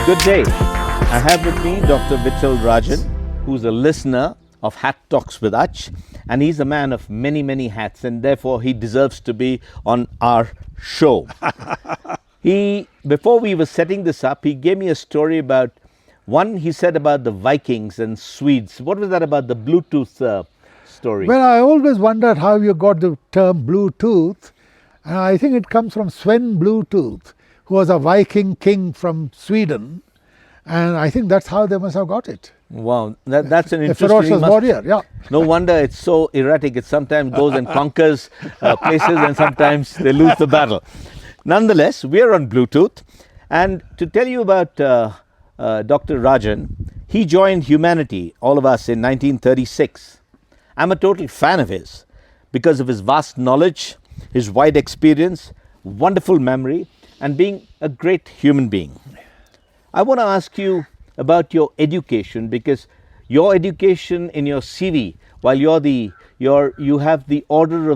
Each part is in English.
Good day. I have with me Dr. Vithal Rajan, who's a listener of Hat Talks with Ach, and he's a man of many, many hats, and therefore he deserves to be on our show. Before we were setting this up, he gave me a story about one he said about the Vikings and Swedes. What was that about the Bluetooth story? Well, I always wondered how you got the term Bluetooth, and I think it comes from Sven Bluetooth, who was a Viking king from Sweden, and I think that's how they must have got it. Wow, that's an interesting... A ferocious warrior, yeah. No wonder it's so erratic. It sometimes goes and conquers places and sometimes they lose the battle. Nonetheless, we are on Bluetooth, and to tell you about Dr. Rajan, he joined humanity, all of us, in 1936. I'm a total fan of his because of his vast knowledge, his wide experience, wonderful memory, and being a great human being. I want to ask you about your education, because your education in your CV, while you have the officer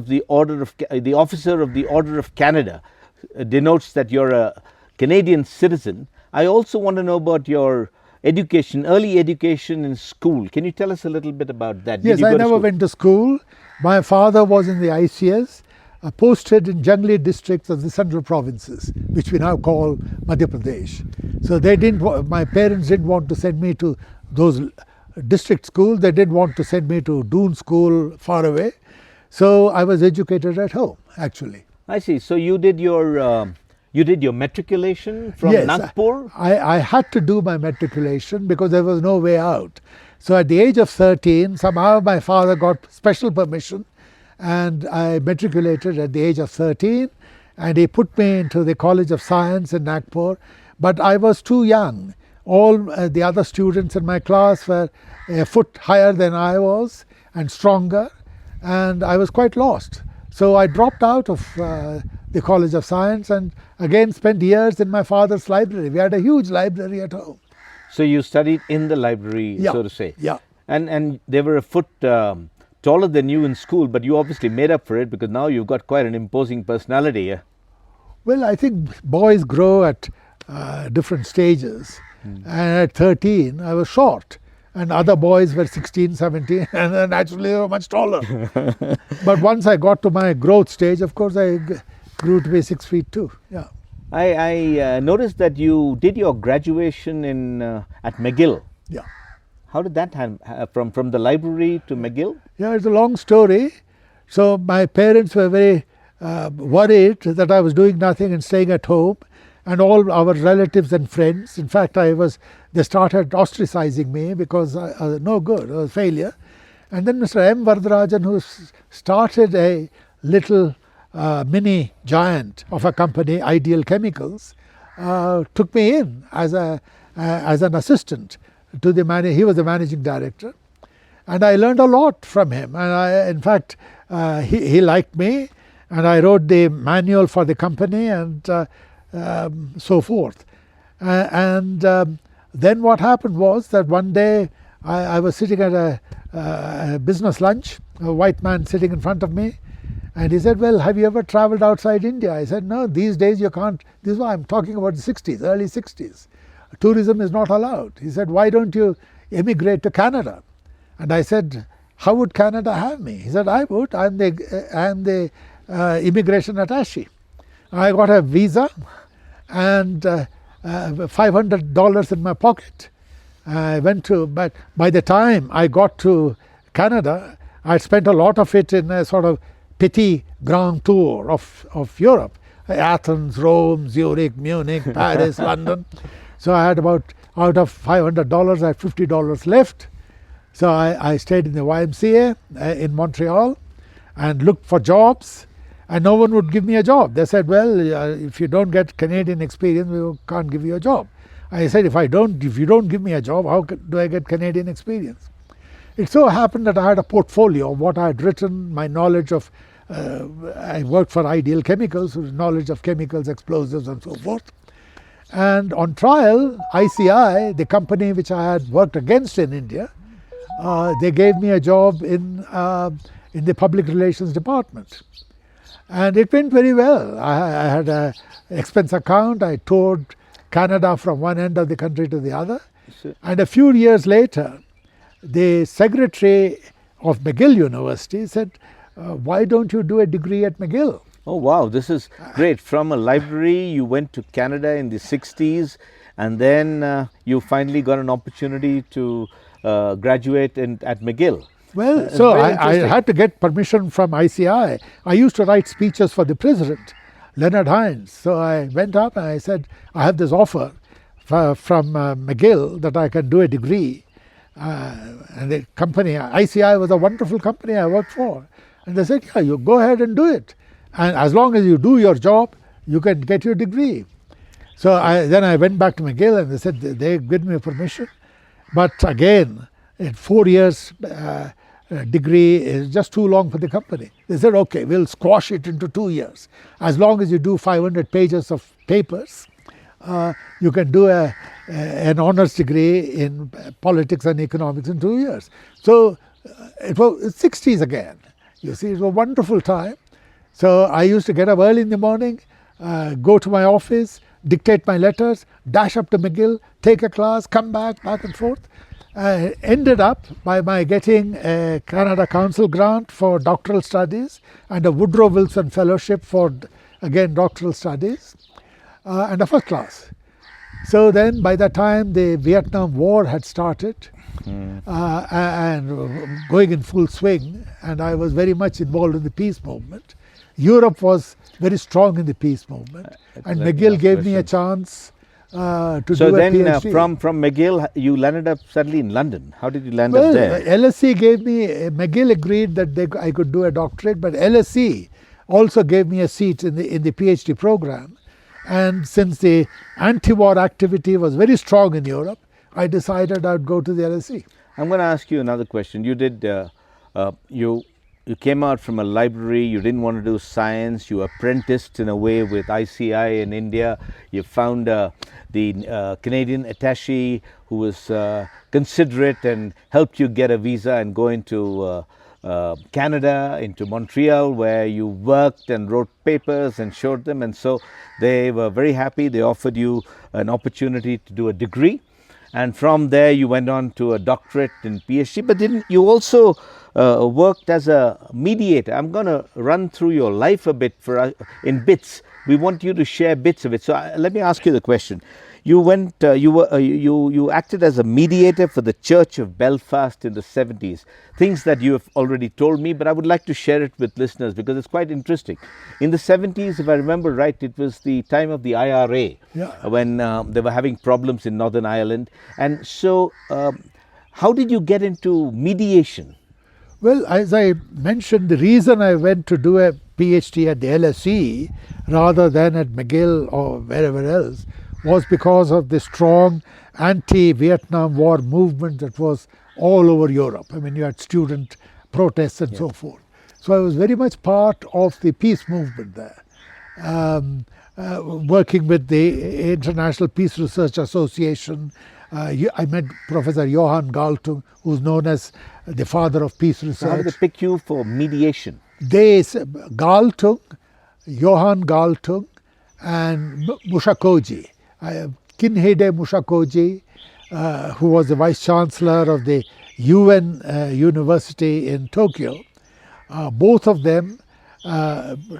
of the Order of Canada, denotes that you're a Canadian citizen. I also want to know about your education, early education in school. Can you tell us a little bit about that? Yes, I never went to school. My father was in the ICS, posted in jungly districts of the central provinces, which we now call Madhya Pradesh. So my parents didn't want to send me to those district schools. They didn't want to send me to Doon school far away. So I was educated at home, actually. I see. So you did your matriculation from Nagpur? I had to do my matriculation because there was no way out. So at the age of 13, somehow my father got special permission, and I matriculated at the age of 13, and he put me into the College of Science in Nagpur. But I was too young. All the other students in my class were a foot higher than I was and stronger, and I was quite lost. So I dropped out of the College of Science and again spent years in my father's library. We had a huge library at home. So you studied in the library, so to say. Yeah. And they were a foot taller than you in school, but you obviously made up for it because now you've got quite an imposing personality. Yeah? Well, I think boys grow at different stages. And at 13, I was short. And other boys were 16, 17, and then naturally they were much taller. But once I got to my growth stage, of course, I grew to be 6 feet too. Yeah. I noticed that you did your graduation at McGill. Yeah. How did that happen, from the library to McGill? Yeah, it's a long story. So my parents were very worried that I was doing nothing and staying at home, and all our relatives and friends. In fact, they started ostracizing me because I was no good, I was a failure. And then Mr. M. Vardarajan, who started a little mini giant of a company, Ideal Chemicals, took me in as an assistant to the he was the managing director. And I learned a lot from him. And in fact, he liked me, and I wrote the manual for the company and so forth. Then what happened was that one day I was sitting at a business lunch, a white man sitting in front of me, and he said, "Well, have you ever traveled outside India?" I said, "No, these days you can't." This is why I'm talking about the 60s, early 60s. Tourism is not allowed. He said, "Why don't you emigrate to Canada?" And I said, "How would Canada have me?" He said, "I would. I'm the immigration attaché." I got a visa and $500 in my pocket. I went to, but by the time I got to Canada, I spent a lot of it in a sort of petit grand tour of Europe. Athens, Rome, Zurich, Munich, Paris, London. So I had out of $500, I had $50 left. So I stayed in the YMCA in Montreal and looked for jobs. And no one would give me a job. They said, "Well, if you don't get Canadian experience, we can't give you a job." I said, if you don't give me a job, how do I get Canadian experience? It so happened that I had a portfolio of what I had written, my knowledge of, I worked for Ideal Chemicals, whose knowledge of chemicals, explosives and so forth. And on trial, ICI, the company which I had worked against in India, they gave me a job in the public relations department. And it went very well. I had an expense account. I toured Canada from one end of the country to the other. So- And a few years later, the secretary of McGill University said, why don't you do a degree at McGill? Oh wow, this is great. From a library, you went to Canada in the 60s, and then you finally got an opportunity to graduate at McGill. Well, so very I interesting. had to get permission from ICI. I used to write speeches for the president, Leonard Hines. So I went up and I said, I have this offer from McGill that I can do a degree. And the company, ICI, was a wonderful company I worked for. And they said, yeah, you go ahead and do it. And as long as you do your job, you can get your degree. So then I went back to McGill and they said they gave me permission. But again, in 4 years degree is just too long for the company. They said, okay, we'll squash it into 2 years. As long as you do 500 pages of papers, you can do an honors degree in politics and economics in 2 years. So it was 60s again. You see, it was a wonderful time. So I used to get up early in the morning, go to my office, dictate my letters, dash up to McGill, take a class, come back and forth. Ended up by my getting a Canada Council grant for doctoral studies and a Woodrow Wilson Fellowship for, again, doctoral studies, and a first class. So then by the time the Vietnam War had started and going in full swing, and I was very much involved in the peace movement, Europe was very strong in the peace movement, and McGill gave me a chance to So do a then PhD. from McGill, you landed up suddenly in London. How did you land Well, up there? LSE gave me, McGill agreed that I could do a doctorate, but LSE also gave me a seat in the PhD program. And since the anti-war activity was very strong in Europe, I decided I'd go to the LSE. I'm going to ask you another question. You did, you came out from a library, you didn't want to do science, you apprenticed in a way with ICI in India, you found the Canadian attaché who was considerate and helped you get a visa and go into Canada, into Montreal, where you worked and wrote papers and showed them, and so they were very happy. They offered you an opportunity to do a degree, and from there you went on to a doctorate in PhD, but then you also worked as a mediator. I'm going to run through your life a bit in bits. We want you to share bits of it. So let me ask you the question. You went, you acted as a mediator for the Church of Belfast in the 70s. Things that you have already told me, but I would like to share it with listeners because it's quite interesting. In the 70s, if I remember right, it was the time of the IRA, when they were having problems in Northern Ireland. And so, how did you get into mediation? Well, as I mentioned, the reason I went to do a PhD at the LSE rather than at McGill or wherever else was because of the strong anti-Vietnam War movement that was all over Europe. I mean, you had student protests and so forth. So I was very much part of the peace movement there, working with the International Peace Research Association. I met Professor Johan Galtung, who's known as the father of peace research. How did they pick you for mediation? Galtung, Johan Galtung, and Mushakoji, Kinhede Mushakoji, who was the vice chancellor of the UN University in Tokyo. Both of them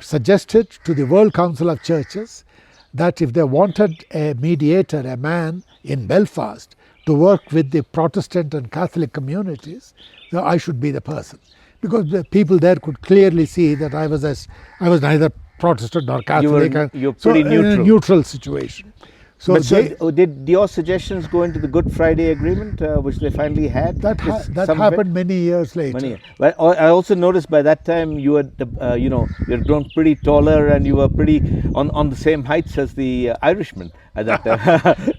suggested to the World Council of Churches that if they wanted a mediator, a man in Belfast, to work with the Protestant and Catholic communities, I should be the person. Because the people there could clearly see that I was neither Protestant nor Catholic. You're pretty neutral. In a neutral situation. So did your suggestions go into the Good Friday Agreement, which they finally had? that happened many years later. But I also noticed by that time you had, you had grown pretty taller and you were pretty on the same heights as the Irishman at that time,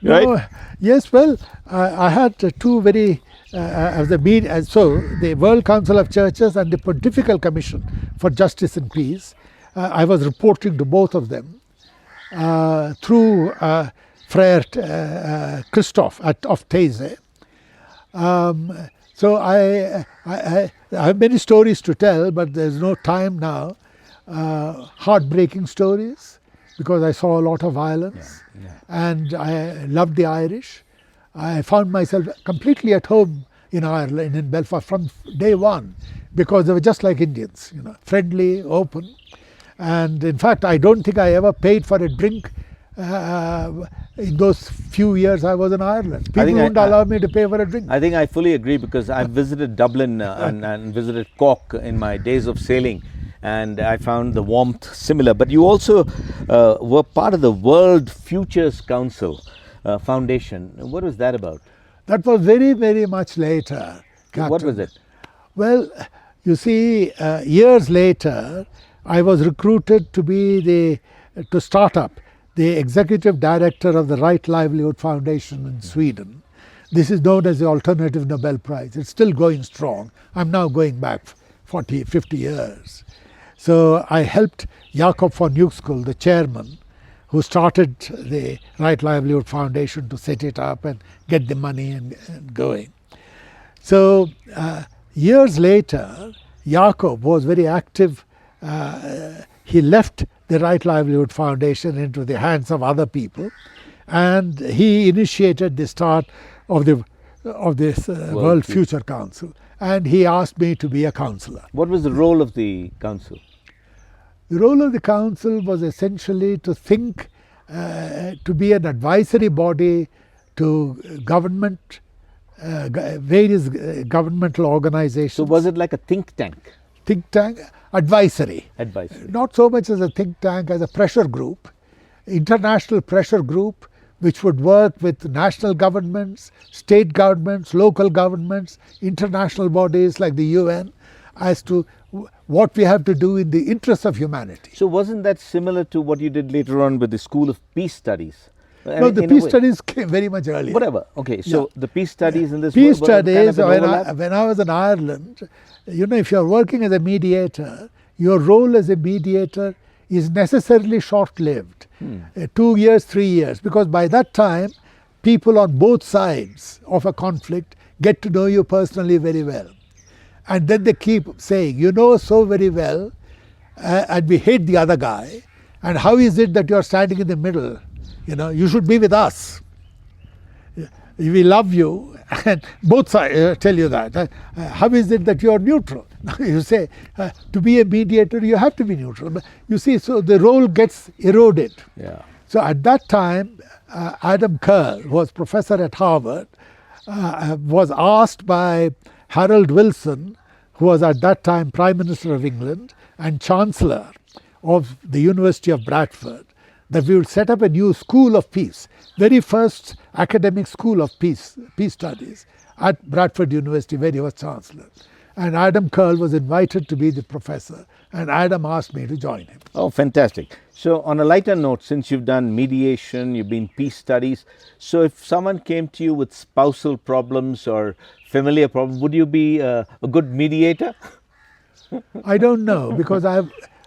right? No, yes, well, I had two very, so the World Council of Churches and the Pontifical Commission for Justice and Peace, I was reporting to both of them through Friar Christoph of Taizé. So I have many stories to tell, but there's no time now. Heartbreaking stories, because I saw a lot of violence, and I loved the Irish. I found myself completely at home in Ireland, in Belfast, from day one, because they were just like Indians, friendly, open. And in fact, I don't think I ever paid for a drink in those few years I was in Ireland. People wouldn't allow me to pay for a drink. I think I fully agree, because I visited Dublin and visited Cork in my days of sailing, and I found the warmth similar. But you also were part of the World Futures Council Foundation. What was that about? That was very, very much later, Captain. What was it? Well, you see, years later, I was recruited to start up the executive director of the Right Livelihood Foundation in Sweden. This is known as the Alternative Nobel Prize. It's still going strong. I'm now going back 40, 50 years. So I helped Jakob von Uexküll, the chairman, who started the Right Livelihood Foundation, to set it up and get the money and going. So years later, Jakob was very active. He left the Right Livelihood Foundation into the hands of other people, and he initiated the start of this World Future Council, and he asked me to be a councillor. What was the role of the council? The role of the council was essentially to think, to be an advisory body to government, various governmental organizations. So was it like a think tank? Think tank, advisory. Not so much as a think tank, as a pressure group, international pressure group, which would work with national governments, state governments, local governments, international bodies like the UN, as to what we have to do in the interest of humanity. So wasn't that similar to what you did later on with the School of Peace Studies? No, the peace studies came very much earlier. Whatever. Okay, so the peace studies in this peace studies, kind of when I was in Ireland, if you're working as a mediator, your role as a mediator is necessarily short-lived. 2 years, 3 years, because by that time, people on both sides of a conflict get to know you personally very well. And then they keep saying, you know so very well, and we hate the other guy, and how is it that you're standing in the middle? You should be with us. We love you, and both sides tell you that. How is it that you are neutral? You say, to be a mediator, you have to be neutral. But you see, so the role gets eroded. Yeah. So at that time, Adam Curl, who was professor at Harvard, was asked by Harold Wilson, who was at that time Prime Minister of England and Chancellor of the University of Bradford, that we would set up a new school of peace, very first academic school of peace studies at Bradford University, where he was Chancellor. And Adam Curl was invited to be the professor, and Adam asked me to join him. Oh, fantastic. So on a lighter note, since you've done mediation, you've been peace studies, so if someone came to you with spousal problems or familiar problems, would you be a good mediator? I don't know, because I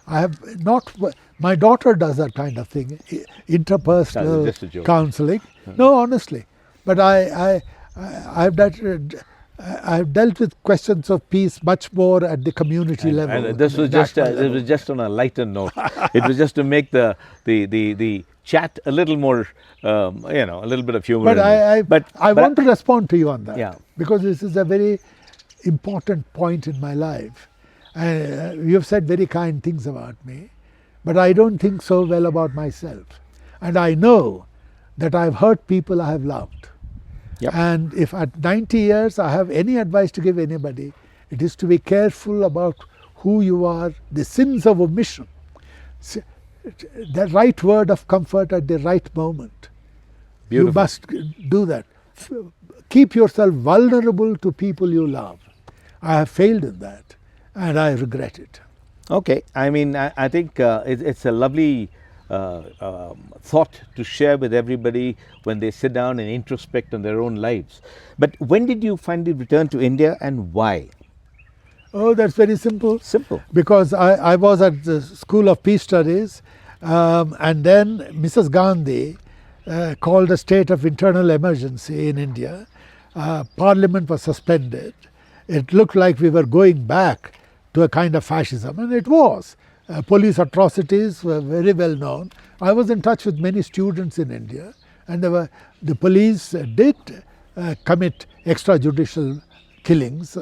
have not. My daughter does that kind of thing, interpersonal counseling. No, honestly, but I've dealt with questions of peace much more at the community level. And this was just it was just on a lighter note. It was just to make the chat a little more, a little bit of humor. But I want to respond to you on that, yeah, because this is a very important point in my life. You have said very kind things about me, but I don't think so well about myself. And I know that I've hurt people I have loved. Yep. And if at 90 years I have any advice to give anybody, it is to be careful about who you are, the sins of omission, the right word of comfort at the right moment. Beautiful. You must do that. Keep yourself vulnerable to people you love. I have failed in that, and I regret it. Okay, I mean, I think it's a lovely thought to share with everybody when they sit down and introspect on their own lives. But when did you finally return to India, and why? Oh, that's very simple. Simple. Because I was at the School of Peace Studies, and then Mrs. Gandhi called a state of internal emergency in India. Parliament was suspended. It looked like we were going back to a kind of fascism, and it was. Police atrocities were very well known. I was in touch with many students in India, and the police did commit extrajudicial killings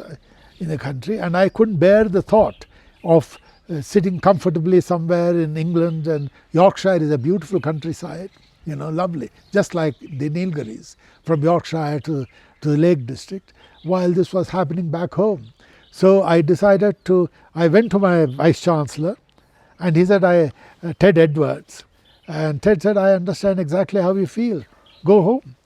in the country, and I couldn't bear the thought of sitting comfortably somewhere in England, and Yorkshire is a beautiful countryside, lovely, just like the Nilgiris, from Yorkshire to the Lake District, while this was happening back home. So I went to my Vice Chancellor, and he said, Ted Edwards, and Ted said, I understand exactly how you feel, go home.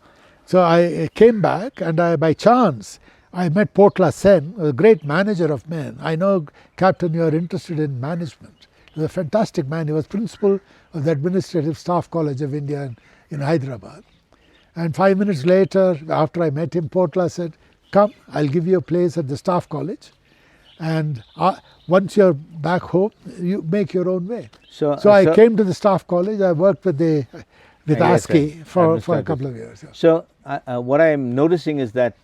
So I came back, and by chance, I met Potla Sen, a great manager of men. I know, Captain, you are interested in management. He was a fantastic man. He was principal of the Administrative Staff College of India in Hyderabad. And 5 minutes later, after I met him, Potla said, come, I'll give you a place at the Staff College. And once you're back home, you make your own way. So I came to the Staff College. I worked with ASCII for a couple of years. Yeah. So what I'm noticing is that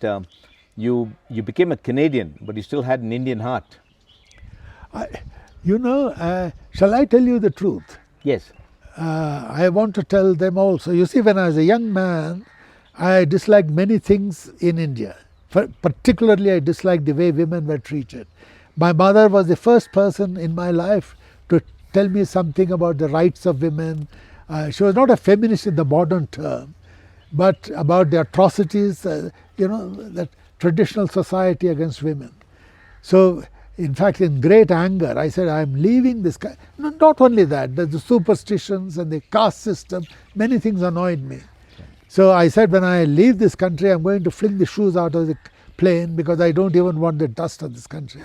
you became a Canadian, but you still had an Indian heart. Shall I tell you the truth? Yes. I want to tell them also. You see, when I was a young man, I disliked many things in India. Particularly, I disliked the way women were treated. My mother was the first person in my life to tell me something about the rights of women. She was not a feminist in the modern term, but about the atrocities, that traditional society against women. So, in fact, in great anger, I said, I'm leaving this country. Not only that, the superstitions and the caste system, many things annoyed me. So I said, when I leave this country, I'm going to fling the shoes out of the plane because I don't even want the dust of this country.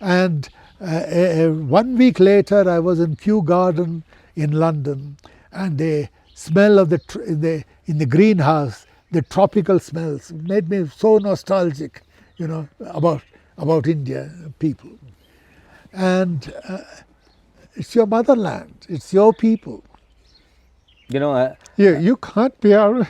And 1 week later, I was in Kew Garden in London, and the smell of in the greenhouse, the tropical smells made me so nostalgic, about India people. And it's your motherland, it's your people. You can't be out.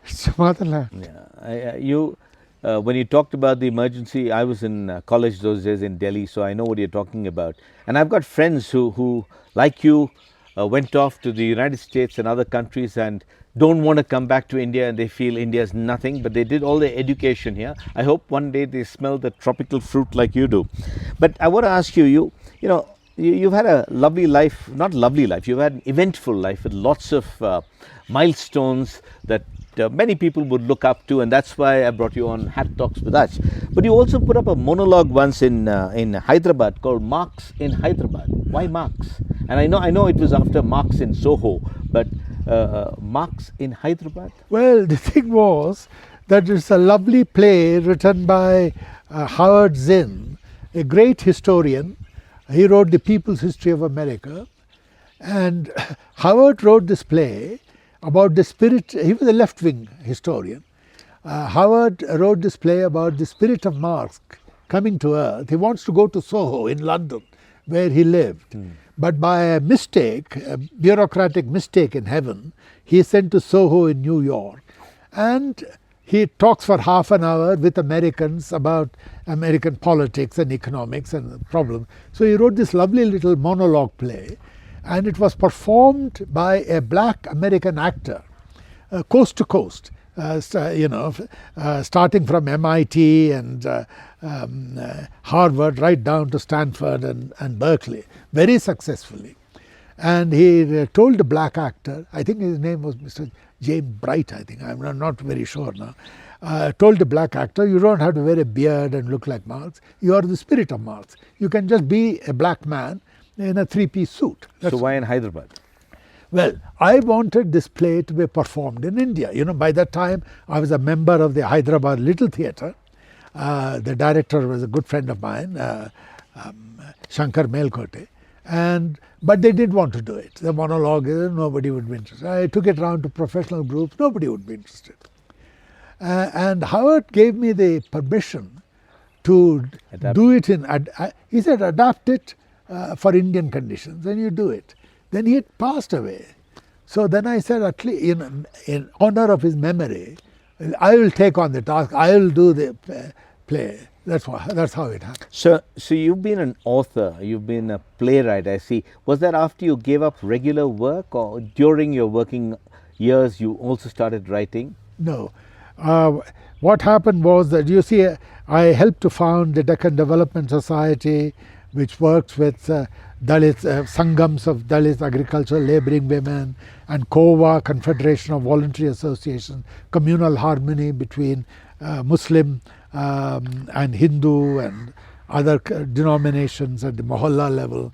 It's your motherland. Yeah, when you talked about the emergency, I was in college those days in Delhi, so I know what you're talking about. And I've got friends who like you, went off to the United States and other countries and don't want to come back to India, and they feel India is nothing, but they did all their education here. I hope one day they smell the tropical fruit like you do. But I want to ask you, you've had a lovely life, not lovely life, you've had an eventful life with lots of milestones that many people would look up to, and that's why I brought you on Hat Talks with us. But you also put up a monologue once in Hyderabad called Marx in Hyderabad. Why Marx? And I know it was after Marx in Soho, but Marx in Hyderabad? Well, the thing was that it's a lovely play written by Howard Zinn, a great historian. He wrote The People's History of America, and Howard wrote this play about the spirit. He was a left-wing historian. Howard wrote this play about the spirit of Marx coming to earth. He wants to go to Soho in London, where he lived. But by a mistake, a bureaucratic mistake in heaven, he is sent to Soho in New York. And he talks for half an hour with Americans about American politics and economics and the problem. So he wrote this lovely little monologue play, and it was performed by a black American actor, coast to coast, starting from MIT and Harvard right down to Stanford and Berkeley, very successfully. And he told the black actor, I think his name was Mr. James Bright, I think, I'm not very sure now, told the black actor, you don't have to wear a beard and look like Marx, you are the spirit of Marx. You can just be a black man in a three-piece suit. So why in Hyderabad? Well, I wanted this play to be performed in India. By that time, I was a member of the Hyderabad Little Theatre. The director was a good friend of mine, Shankar Melkote. But they didn't want to do it. The monologue, nobody would be interested. I took it round to professional groups, nobody would be interested. And Howard gave me the permission to do it he said, adapt it for Indian conditions, and you do it. Then he had passed away. So then I said, at least in honor of his memory, I will take on the task, I will do the play. That's how it happened. So you've been an author, you've been a playwright, I see. Was that after you gave up regular work, or during your working years you also started writing? No. What happened was that, you see, I helped to found the Deccan Development Society, which works with Dalits, Sangams of Dalits agricultural labouring women, and KOVA, Confederation of Voluntary Associations, communal harmony between Muslim and Hindu and other denominations at the Mohalla level,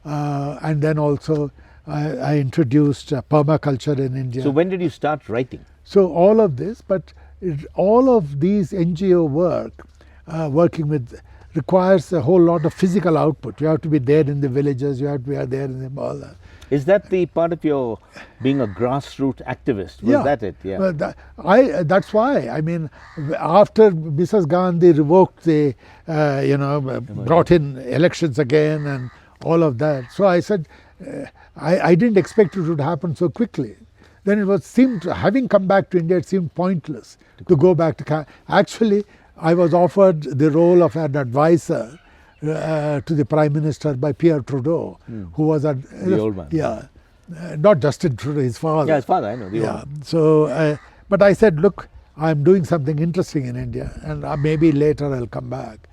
and then also I introduced permaculture in India. So when did you start writing? So all of this, but all of these NGO work, working with, requires a whole lot of physical output. You have to be there in the villages, you have to be there in the Mohalla. Is that the part of your being a grassroots activist? Was that it? Yeah. Well, that's why. I mean, after Mrs. Gandhi revoked the, brought in elections again and all of that. So I said, I didn't expect it would happen so quickly. Then having come back to India, it seemed pointless to go back to Canada. Actually, I was offered the role of an advisor to the Prime Minister by Pierre Trudeau, who was the old man. Yeah, not Justin Trudeau, his father. Yeah, his father, I know. The old man. So, but I said, look, I'm doing something interesting in India, and maybe later I'll come back.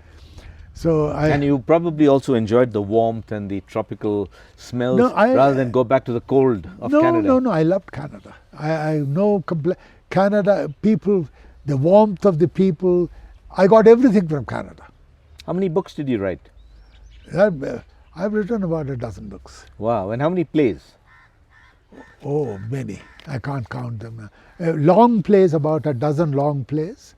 So and you probably also enjoyed the warmth and the tropical smells rather than go back to the cold of Canada. No, I loved Canada. I know Canada, people, the warmth of the people. I got everything from Canada. How many books did you write? I've written about a dozen books. Wow. And how many plays? Oh, many. I can't count them. Long plays, about a dozen long plays,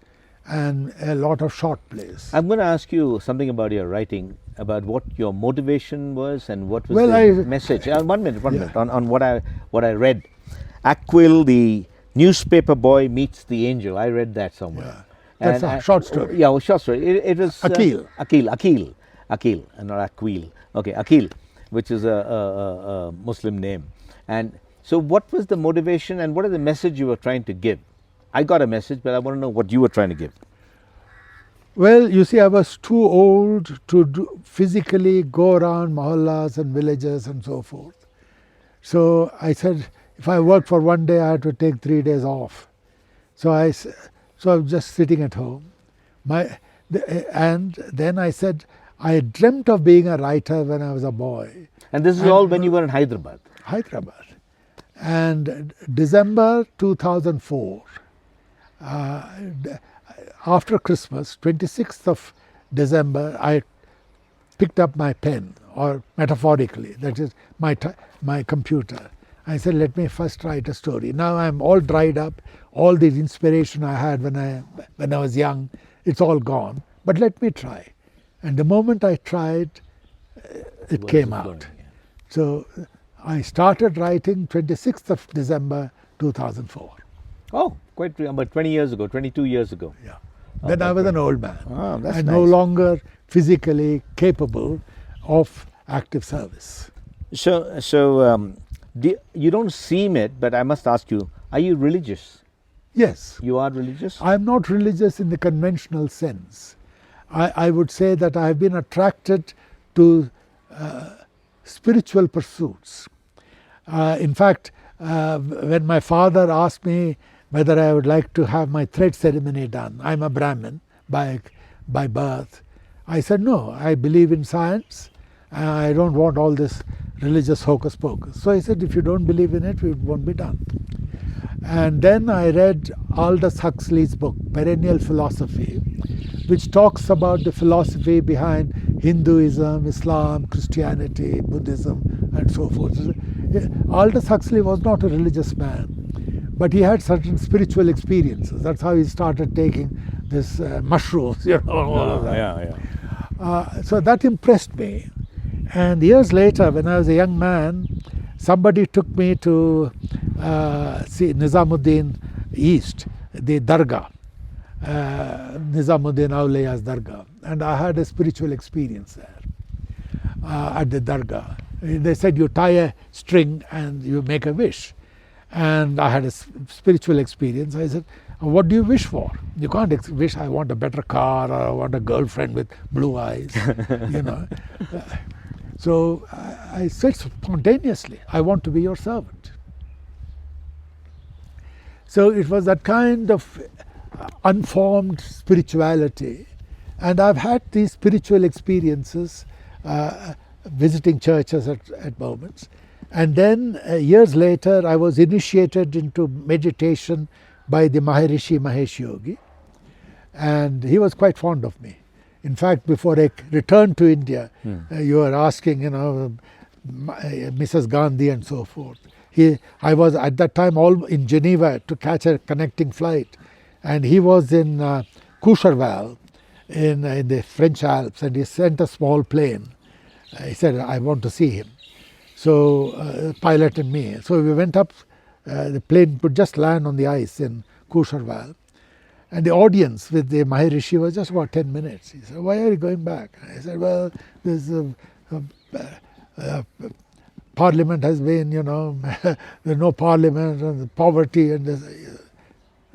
and a lot of short plays. I'm going to ask you something about your writing, about what your motivation was and what was the message. 1 minute on what I read. Aquil, the newspaper boy, meets the angel. I read that somewhere. Yeah. That's a short story. Yeah, a short story. It was Akil, and not Aquil. Okay, Akil, which is a Muslim name. And so, what was the motivation, and what is the message you were trying to give? I got a message, but I want to know what you were trying to give. Well, you see, I was too old to physically go around mohallas and villages and so forth. So I said, if I worked for one day, I had to take 3 days off. So I was just sitting at home. And then I said, I dreamt of being a writer when I was a boy. And this is all when you were in Hyderabad? Hyderabad. And December 2004, after Christmas, 26th of December, I picked up my pen, or metaphorically, that is my computer. I said, let me first write a story. Now I'm all dried up. All the inspiration I had when I was young, it's all gone. But let me try. And the moment I tried, it came out. So I started writing 26th of December 2004. Oh, quite about 20 years ago, 22 years ago. Yeah. Then I was an old man. Oh, that's and nice. no longer physically capable of active service. So you don't seem it, but I must ask you, are you religious? Yes. You are religious? I'm not religious in the conventional sense. I would say that I've been attracted to spiritual pursuits. In fact, when my father asked me whether I would like to have my thread ceremony done, I'm a Brahmin by birth, I said no, I believe in science, I don't want all this religious hocus pocus. So I said, if you don't believe in it, it won't be done. And then I read Aldous Huxley's book, Perennial Philosophy, which talks about the philosophy behind Hinduism, Islam, Christianity, Buddhism, and so forth. Aldous Huxley was not a religious man, but he had certain spiritual experiences. That's how he started taking this mushrooms, all of that. So that impressed me. And years later, when I was a young man, somebody took me to see Nizamuddin East, the Dargah, Nizamuddin Awliya's Dargah. And I had a spiritual experience there at the Dargah. They said you tie a string and you make a wish. and I had a spiritual experience. I said, what do you wish for? You can't wish, I want a better car, or I want a girlfriend with blue eyes, you know. So I said spontaneously, I want to be your servant. So it was that kind of unformed spirituality, and I've had these spiritual experiences visiting churches at moments. And then years later I was initiated into meditation by the Maharishi Mahesh Yogi, and he was quite fond of me. In fact, before I returned to India, you were asking, you know, Mrs. Gandhi and so forth. I was at that time all in Geneva to catch a connecting flight, and he was in Courchevel in the French Alps, and he sent a small plane. He said, I want to see him. So piloted me. So we went up, the plane would just land on the ice in Courchevel. And the audience with the Maharishi was just about 10 minutes. He said, why are you going back? I said, well, there's parliament has been, you know, there's no parliament, and the poverty, and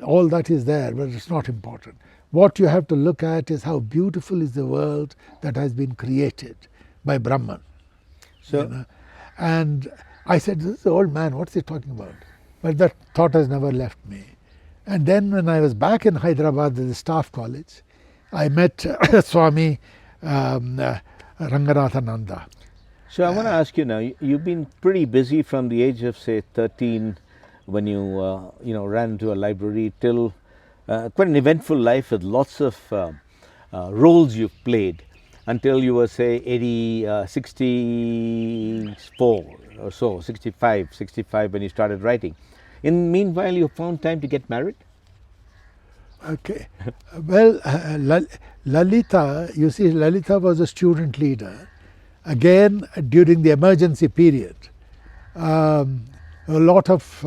all that is there, but it's not important. What you have to look at is how beautiful is the world that has been created by Brahman. So, you know? And I said, this is the old man, what's he talking about? But that thought has never left me. And then when I was back in Hyderabad at the staff college, I met Swami Ranganathananda. So I want to ask you now, you've been pretty busy from the age of, say, 13 when you, ran to a library till quite an eventful life with lots of roles you've played until you were, say, 64 or so, 65 when you started writing. In meanwhile, you found time to get married? Okay. Well, Lalita, you see, Lalita was a student leader. Again, during the emergency period, a lot of,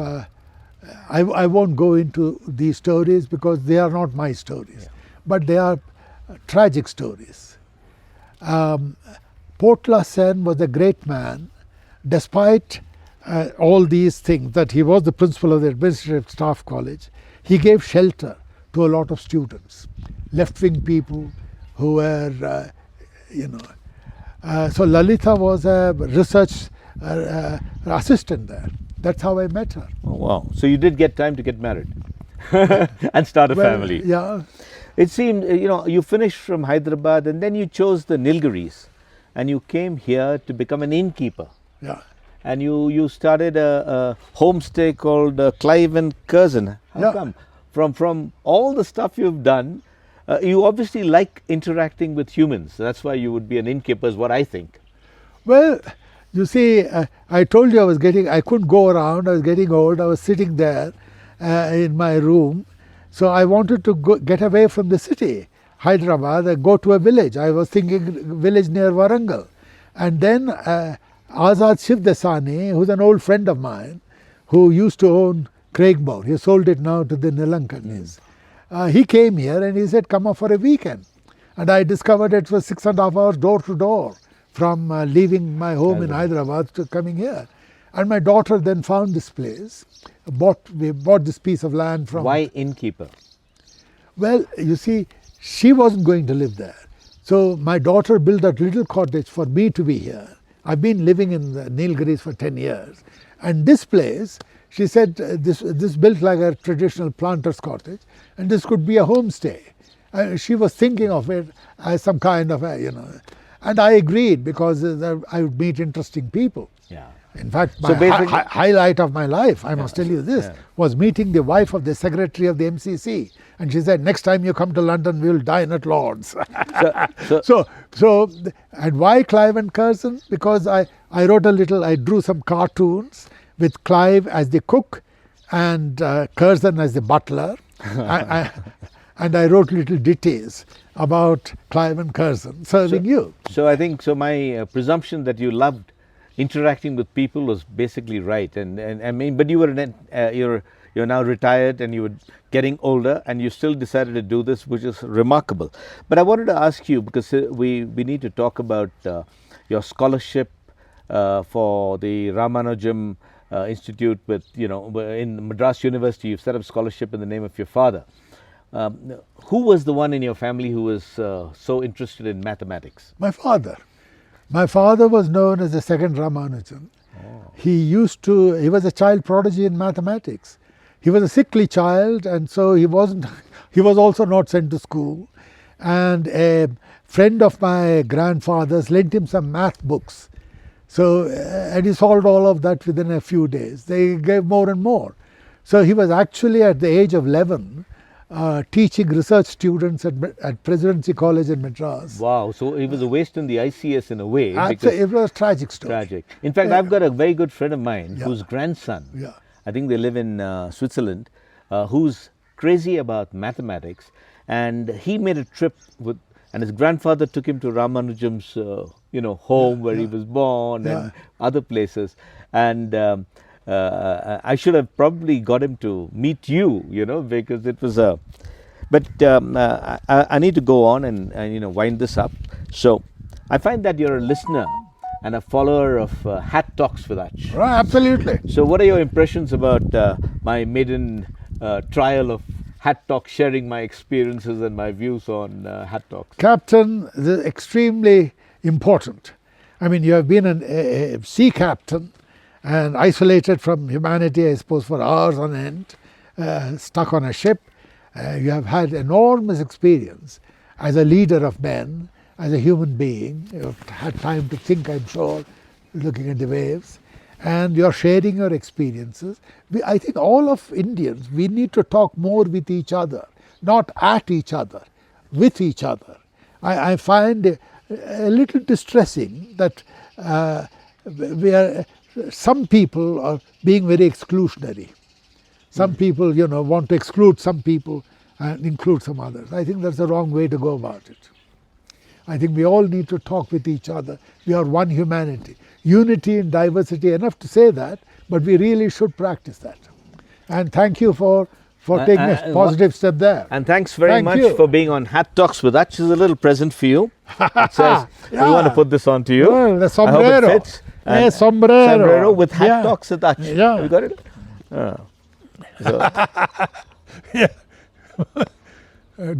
I won't go into these stories because they are not my stories, but they are tragic stories. Potla Sen was a great man, despite all these things, that he was the principal of the administrative staff college. He gave shelter to a lot of students, left-wing people who were, so Lalita was a research assistant there. That's how I met her. Oh, wow. So you did get time to get married and start a family. Yeah. It seemed, you finished from Hyderabad and then you chose the Nilgiris and you came here to become an innkeeper. Yeah. And you started a homestay called Clive and Curzon. How come? From all the stuff you've done, you obviously like interacting with humans. That's why you would be an innkeeper, is what I think. Well, you see, I told you I couldn't go around. I was getting old. I was sitting there in my room. So I wanted to get away from the city, Hyderabad, and go to a village. I was thinking village near Warangal. And then Azad Shivdasani, who's an old friend of mine, who used to own Craigmore. He sold it now to the Nilankanis. He came here and he said, come up for a weekend. And I discovered it was 6.5 hours door to door from leaving my home in Hyderabad to coming here. And my daughter then found this place. We bought this piece of land from... Why innkeeper? Well, you see, she wasn't going to live there. So my daughter built that little cottage for me to be here. I've been living in the Nilgiris for 10 years. And this place, she said, this built like a traditional planter's cottage, and this could be a homestay. She was thinking of it as some kind of and I agreed because I would meet interesting people. Yeah. In fact, my highlight of my life, I must tell you this, was meeting the wife of the secretary of the MCC. And she said, next time you come to London, we'll dine at Lord's. And why Clive and Curzon? Because I drew some cartoons with Clive as the cook and Curzon as the butler. And I wrote little details about Clive and Curzon serving you. So I think, my presumption that you loved interacting with people was basically right. And I mean, but you were you're now retired and you were getting older and you still decided to do this, which is remarkable. But I wanted to ask you, because we need to talk about your scholarship for the Ramanujam institute with, in Madras University. You've set up scholarship in the name of your father. Who was the one in your family who was so interested in mathematics? My father. My father was known as the second Ramanujan. He was a child prodigy in mathematics. He was a sickly child, and so he was also not sent to school. And a friend of my grandfather's lent him some math books. So, and he solved all of that within a few days. They gave more and more. So he was actually at the age of 11 teaching research students at Presidency College in Madras. Wow, so it was a waste in the ICS in a way. It was a tragic story. Tragic. In fact, I've got a very good friend of mine whose grandson, I think they live in Switzerland, who's crazy about mathematics, and he made a trip and his grandfather took him to Ramanujam's, home where he was born and other places. And I should have probably got him to meet you, because it was a. But I need to go on and wind this up. So I find that you're a listener and a follower of Hat Talks with Ach. Right, absolutely. So what are your impressions about my maiden trial of Hat Talk, sharing my experiences and my views on Hat Talks? Captain, this is extremely important. I mean, you have been a sea captain and isolated from humanity, I suppose, for hours on end, stuck on a ship. You have had enormous experience as a leader of men, as a human being. You've had time to think, I'm sure, looking at the waves. And you're sharing your experiences. I think all of Indians, we need to talk more with each other, not at each other, with each other. I find a little distressing that some people are being very exclusionary. Some people, want to exclude some people and include some others. I think that's the wrong way to go about it. I think we all need to talk with each other. We are one humanity. Unity in diversity, enough to say that, but we really should practice that. And thank you for taking a positive step there. And thanks very much for being on Hat Talks with Ach. This is a little present for you. It says, we want to put this on to you. Well, the sombrero. I hope it fits. Sombrero with Hat Talks with Ach. Yeah. Have you got it?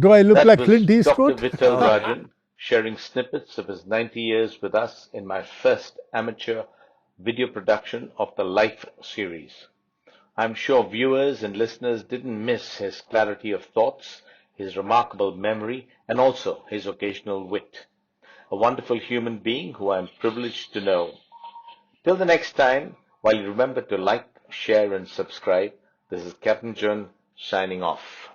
Do I look like Clint Eastwood? Dr. Vithal Rajan sharing snippets of his 90 years with us in my first amateur video production of the Life series. I'm sure viewers and listeners didn't miss his clarity of thoughts, his remarkable memory, and also his occasional wit. A wonderful human being who I'm privileged to know. Till the next time, while you remember to like, share, and subscribe, this is Captain John signing off.